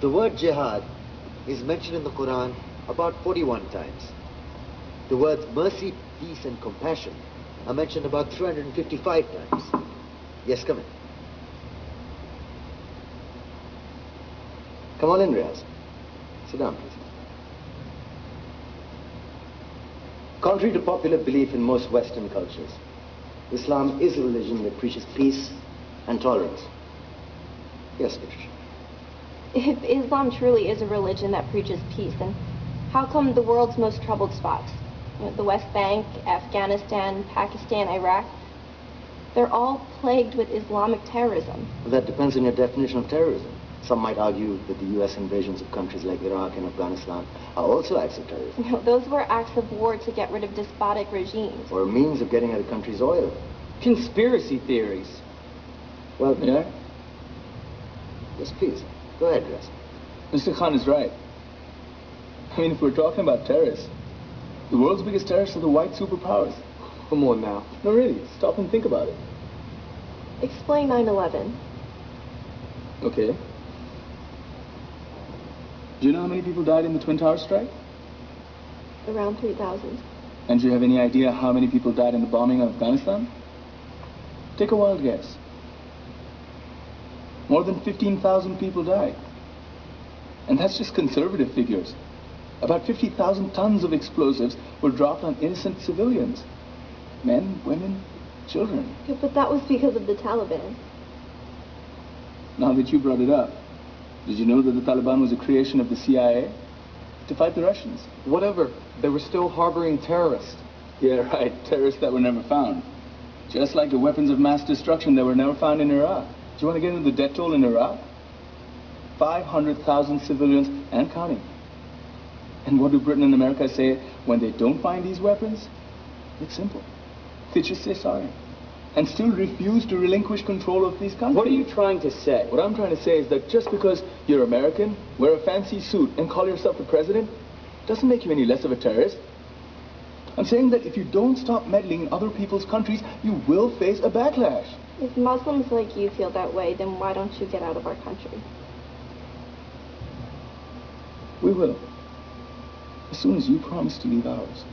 The word jihad is mentioned in the Quran about 41 times. The words mercy, peace, and compassion are mentioned about 355 times. Yes, come in. Come on in, Riaz. Sit down, please. Contrary to popular belief in most Western cultures, Islam is a religion that preaches peace and tolerance. Yes, Patricia. If Islam truly is a religion that preaches peace, then how come the world's most troubled spots, the West Bank, Afghanistan, Pakistan, Iraq, they're all plagued with Islamic terrorism? Well, that depends on your definition of terrorism. Some might argue that the U.S. invasions of countries like Iraq and Afghanistan are also acts of terrorism. No, those were acts of war to get rid of despotic regimes. Or a means of getting at a country's oil. Conspiracy theories. Well, yeah. Yes, please. Go ahead, Riaz. Mr. Khan is right. I mean, if we're talking about terrorists, the world's biggest terrorists are the white superpowers. Come on now. No, really. Stop and think about it. Explain 9/11. Okay. Do you know how many people died in the Twin Towers strike? Around 3,000. And do you have any idea how many people died in the bombing of Afghanistan? Take a wild guess. More than 15,000 people died. And that's just conservative figures. About 50,000 tons of explosives were dropped on innocent civilians. Men, women, children. Yeah, but that was because of the Taliban. Now that you brought it up, did you know that the Taliban was a creation of the CIA to fight the Russians? Whatever. They were still harboring terrorists. Yeah, right. Terrorists that were never found. Just like the weapons of mass destruction that were never found in Iraq. Do you want to get into the death toll in Iraq? 500,000 civilians and counting. And what do Britain and America say when they don't find these weapons? It's simple. They just say sorry. And still refuse to relinquish control of these countries. What are you trying to say? What I'm trying to say is that just because you're American, wear a fancy suit, and call yourself the president, doesn't make you any less of a terrorist. I'm saying that if you don't stop meddling in other people's countries, you will face a backlash. If Muslims like you feel that way, then why don't you get out of our country? We will. As soon as you promise to leave ours.